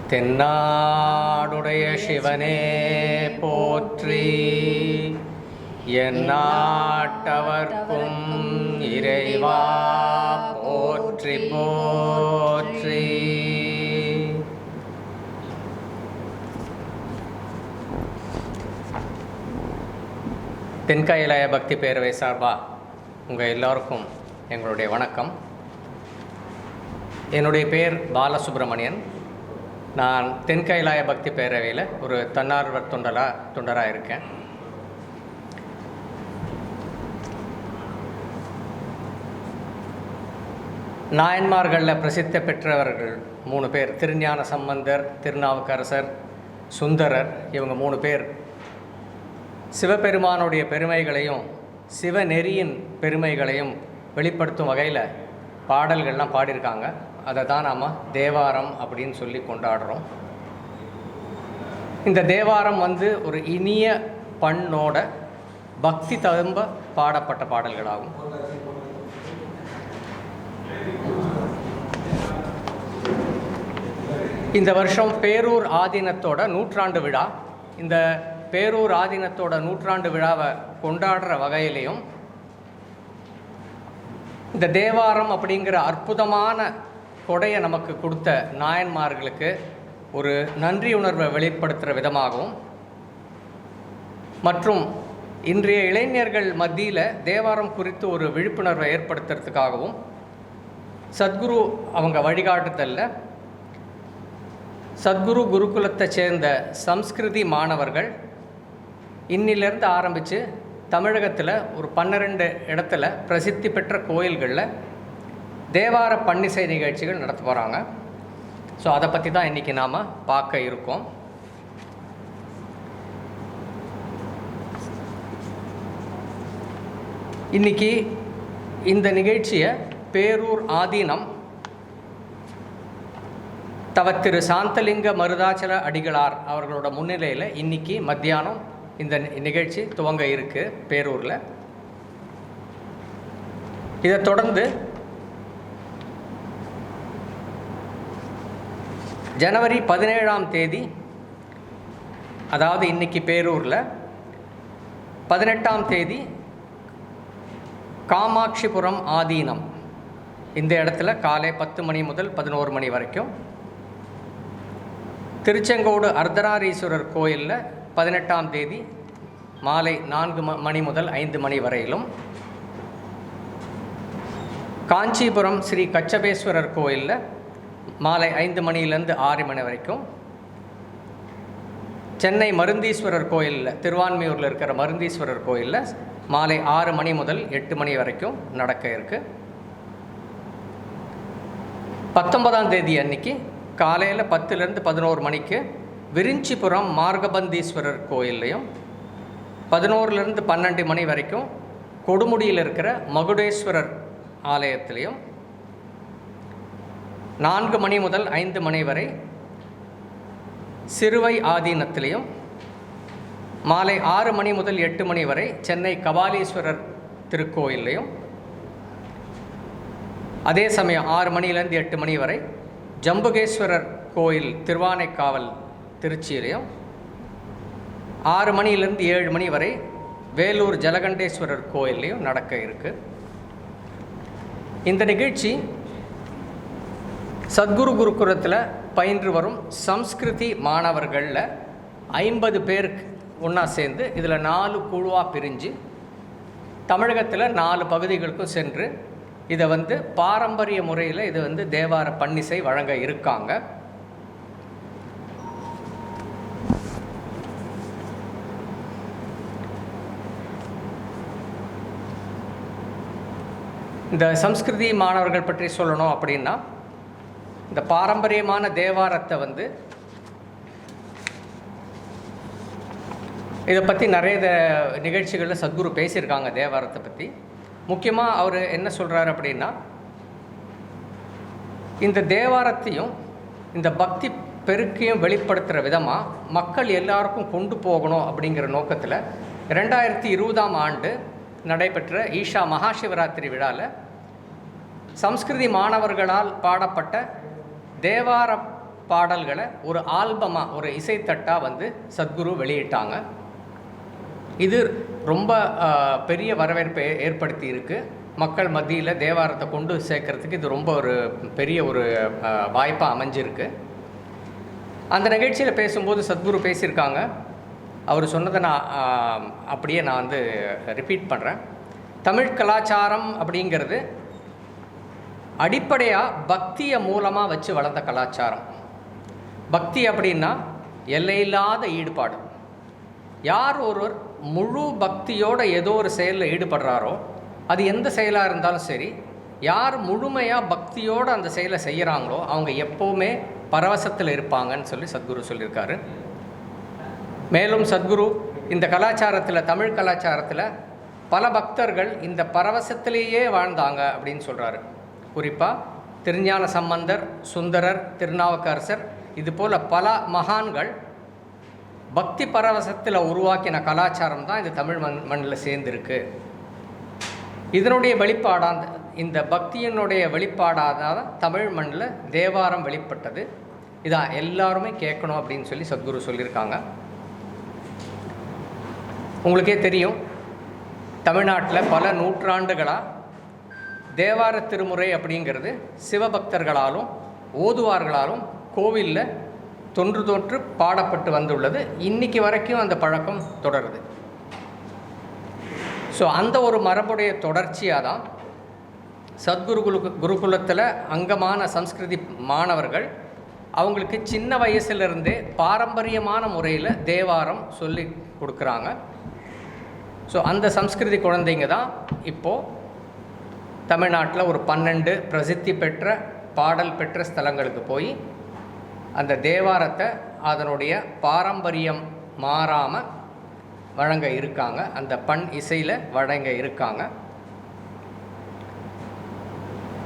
தென்னாடுடைய சிவனே போற்றி, எந்நாட்டவர்க்கும் இறைவா போற்றி போற்றி. தென்கையிலாய பக்தி பேரவை சார்பாக உங்கள் எல்லோருக்கும் எங்களுடைய வணக்கம். என்னுடைய பேர் பாலசுப்ரமணியன். நான் தென்கையிலாய பக்தி பேரவையில் ஒரு தன்னார்வ தொண்டராக இருக்கேன். நாயன்மார்களில் பிரசித்தி பெற்றவர்கள் 3 பேர், திருஞான சம்பந்தர், திருநாவுக்கரசர், சுந்தரர். இவங்க 3 பேர் சிவபெருமானுடைய பெருமைகளையும் சிவநெறியின் பெருமைகளையும் வெளிப்படுத்தும் வகையில் பாடல்கள்லாம் பாடியிருக்காங்க. அதை தான் நாம் தேவாரம் அப்படின்னு சொல்லி கொண்டாடுறோம். இந்த தேவாரம் ஒரு இனிய பண்ணோட பக்தி ததும்ப பாடப்பட்ட பாடல்களாகும். இந்த வருஷம் பேரூர் ஆதீனத்தோட 100ஆண்டு விழா. இந்த பேரூர் ஆதீனத்தோட 100ஆண்டு விழாவை கொண்டாடுற வகையிலையும் இந்த தேவாரம் அப்படிங்கிற அற்புதமான கொடையை நமக்கு கொடுத்த நாயன்மார்களுக்கு ஒரு நன்றி உணர்வை வெளிப்படுத்துகிற விதமாகவும், மற்றும் இன்றைய இளைஞர்கள் மத்தியில் தேவாரம் குறித்து ஒரு விழிப்புணர்வை ஏற்படுத்துறதுக்காகவும் சத்குரு அவங்க வழிகாட்டுதலில் சத்குரு குருகுலத்தை சேர்ந்த சம்ஸ்கிருதி மாணவர்கள் இன்னிலிருந்து ஆரம்பித்து தமிழகத்தில் ஒரு 12 இடத்துல பிரசித்தி பெற்ற கோயில்களில் தேவார பன்னிசை நிகழ்ச்சிகள் நடத்த போகிறாங்க. ஸோ அதை பற்றி தான் இன்றைக்கி நாம் பார்க்க இருக்கோம். இன்றைக்கி இந்த நிகழ்ச்சியை பேரூர் ஆதீனம் திரு சாந்தலிங்க மருதாச்சல அடிகளார் அவர்களோட முன்னிலையில் இன்றைக்கி மத்தியானம் இந்த நிகழ்ச்சி துவங்க இருக்குது பேரூரில். இதை தொடர்ந்து ஜனவரி 17ஆம் தேதி, அதாவது இன்றைக்கி பேரூரில், 18ஆம் தேதி காமாட்சிபுரம் ஆதீனம் இந்த இடத்துல காலை 10 மணி முதல் 11 மணி வரைக்கும், திருச்செங்கோடு அர்த்தநாரீஸ்வரர் கோயிலில் 18ஆம் தேதி மாலை 4 மணி முதல் 5 மணி வரையிலும், காஞ்சிபுரம் ஸ்ரீ கச்சபேஸ்வரர் கோயிலில் மாலை 5 மணியிலேருந்து 6 மணி வரைக்கும், சென்னை மருந்தீஸ்வரர் கோயிலில், திருவான்மியூரில் இருக்கிற மருந்தீஸ்வரர் கோயிலில் மாலை 6 மணி முதல் 8 மணி வரைக்கும் நடக்க இருக்குது. 19ஆம் தேதி அன்னைக்கு காலையில் 10லேருந்து 11 மணிக்கு விரிஞ்சிபுரம் மார்கபந்தீஸ்வரர் கோயில்லையும், 11லேருந்து 12 மணி வரைக்கும் கொடுமுடியில் இருக்கிற மகுடேஸ்வரர் ஆலயத்திலையும், 4 மணி முதல் 5 மணி வரை சிறுவை ஆதீனத்திலையும், மாலை 6 மணி முதல் 8 மணி வரை சென்னை கபாலீஸ்வரர் திருக்கோயிலையும், அதே சமயம் 6 மணியிலேருந்து 8 மணி வரை ஜம்புகேஸ்வரர் கோயில் திருவானைக்காவல் திருச்சியிலையும், 6 மணியிலிருந்து 7 மணி வரை வேலூர் ஜலகண்டேஸ்வரர் கோயிலையும் நடக்க இருக்குது. இந்த நிகழ்ச்சி சத்குரு குருகுலத்தில் பயின்று வரும் சம்ஸ்கிருதி மாணவர்களில் 50 பேருக்கு ஒன்றா சேர்ந்து இதில் 4 குழுவாக பிரிஞ்சு தமிழகத்தில் 4 பகுதிகளுக்கும் சென்று இதை பாரம்பரிய முறையில் இது தேவார பன்னிசை வழங்க இருக்காங்க. இந்த சம்ஸ்கிருதி மாணவர்கள் பற்றி சொல்லணும் அப்படின்னா, இந்த பாரம்பரியமான தேவாரத்தை இதை பற்றி நிறைய நிகழ்ச்சிகளில் சத்குரு பேசியிருக்காங்க. தேவாரத்தை பற்றி முக்கியமாக அவர் என்ன சொல்கிறார் அப்படின்னா, இந்த தேவாரத்தையும் இந்த பக்தி பெருக்கையும் வெளிப்படுத்துகிற விதமாக மக்கள் எல்லாருக்கும் கொண்டு போகணும் அப்படிங்கிற நோக்கத்தில் 2020ஆம் ஆண்டு நடைபெற்ற ஈஷா மகாசிவராத்திரி விழாவில் சம்ஸ்கிருதி மாணவர்களால் பாடப்பட்ட தேவார பாடல்களை ஒரு ஆல்பமாக, ஒரு இசைத்தட்டாக வந்து சத்குரு வெளியிட்டாங்க. இது ரொம்ப பெரிய வரவேற்பை ஏற்படுத்தி இருக்கு. மக்கள் மத்தியில் தேவாரத்தை கொண்டு சேர்க்கறதுக்கு இது ரொம்ப ஒரு பெரிய ஒரு வாய்ப்பாக அமைஞ்சிருக்கு. அந்த நிகழ்ச்சியில் பேசும்போது சத்குரு பேசியிருக்காங்க. அவர் சொன்னதை நான் அப்படியே நான் வந்து ரிப்பீட் பண்ணுறேன். தமிழ் கலாச்சாரம் அப்படிங்கிறது அடிப்படையாக பக்தியை மூலமாக வச்சு வளர்ந்த கலாச்சாரம். பக்தி அப்படின்னா எல்லையில்லாத ஈடுபாடு. யார் ஒருவர் முழு பக்தியோடு ஏதோ ஒரு செயலில் ஈடுபடுறாரோ, அது எந்த செயலாக இருந்தாலும் சரி, யார் முழுமையாக பக்தியோடு அந்த செயலை செய்கிறாங்களோ அவங்க எப்போவுமே பரவசத்தில் இருப்பாங்கன்னு சொல்லி சத்குரு சொல்லியிருக்காரு. மேலும் சத்குரு இந்த கலாச்சாரத்தில், தமிழ் கலாச்சாரத்தில் பல பக்தர்கள் இந்த பரவசத்திலேயே வாழ்ந்தாங்க அப்படின்னு சொல்கிறாரு. குறிப்பாக திருஞான சம்பந்தர், சுந்தரர், திருநாவுக்கரசர், இது போல் பல மகான்கள் பக்தி பரவசத்தில் உருவாக்கின கலாச்சாரம் தான் இந்த தமிழ் மண்ணில் சேர்ந்துருக்கு. இதனுடைய வெளிப்பாடாக, இந்த பக்தியினுடைய வெளிப்பாடாக தான் தமிழ் மண்ணில் தேவாரம் வெளிப்பட்டது. இதான் எல்லாருமே கேட்கணும் அப்படின்னு சொல்லி சத்குரு சொல்லியிருக்காங்க. உங்களுக்கே தெரியும், தமிழ்நாட்டில் பல நூற்றாண்டுகளாக தேவார திருமுறை அப்படிங்கிறது சிவபக்தர்களாலும் ஓதுவார்களாலும் கோவிலில் தொன்று தொன்று பாடப்பட்டு வந்துள்ளது. இன்றைக்கி வரைக்கும் அந்த பழக்கம் தொடருது. ஸோ அந்த ஒரு மரபுடைய தொடர்ச்சியாக தான் சத்குரு குருகுலத்தில் அங்கமான சம்ஸ்கிருதி மாணவர்கள் அவங்களுக்கு சின்ன வயசுலேருந்தே பாரம்பரியமான முறையில் தேவாரம் சொல்லி கொடுக்குறாங்க. ஸோ அந்த சம்ஸ்கிருதி குழந்தைங்க தான் இப்போது தமிழ்நாட்டில் ஒரு 12 பிரசித்தி பெற்ற பாடல் பெற்ற ஸ்தலங்களுக்கு போய் அந்த தேவாரத்தை அதனுடைய பாரம்பரியம் மாறாமல் வழங்க இருக்காங்க. அந்த பண் இசையில் வழங்க இருக்காங்க.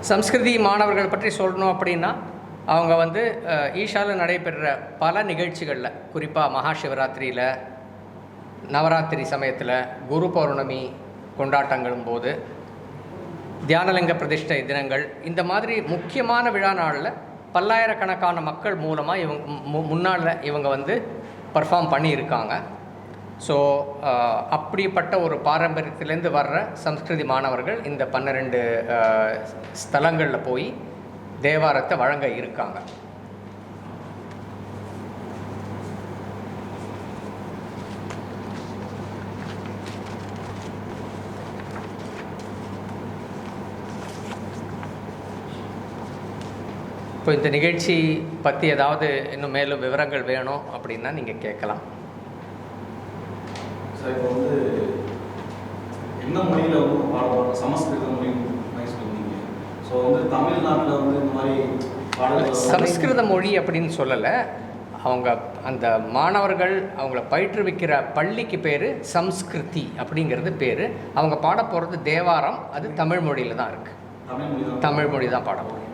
சம்ஸ்கிருதி மாணவர்கள் பற்றி சொல்லணும் அப்படின்னா, அவங்க வந்து ஈஷாவில் நடைபெறுற பல நிகழ்ச்சிகளில், குறிப்பாக மகா சிவராத்திரியில், நவராத்திரி சமயத்தில், குரு பௌர்ணமி கொண்டாட்டங்களும் போது, தியானலிங்க பிரதிஷ்டை தினங்கள், இந்த மாதிரி முக்கியமான விழா நாளில் பல்லாயிரக்கணக்கான மக்கள் மூலமாக முன்னால் இவங்க வந்து பர்ஃபார்ம் பண்ணியிருக்காங்க. ஸோ அப்படிப்பட்ட ஒரு பாரம்பரியத்திலேருந்து வர்ற சம்ஸ்கிருதி மாணவர்கள் இந்த 12 ஸ்தலங்களில் போய் தேவாரத்தை வழங்க இருக்காங்க. இப்போ இந்த நிகழ்ச்சி பற்றி ஏதாவது இன்னும் மேலும் விவரங்கள் வேணும் அப்படின்னா நீங்கள் கேட்கலாம். சார், இப்போ வந்து என்ன மொழியில் வந்து பாடுவாங்க? சமஸ்கிருத மொழி சொன்னீங்க. ஸோ வந்து தமிழ்நாட்டில் வந்து இந்த மாதிரி பாடல்கள் சமஸ்கிருத மொழி அப்படின்னு சொல்லலை. அவங்க அந்த மாணவர்கள் அவங்கள பயிற்றுவிக்கிற பள்ளிக்கு பேர் சம்ஸ்கிருதி அப்படிங்கிறது பேர். அவங்க பாட போகிறது தேவாரம். அது தமிழ் மொழியில் தான் இருக்குது. தமிழ் மொழி தான் பாட போகிறோம்.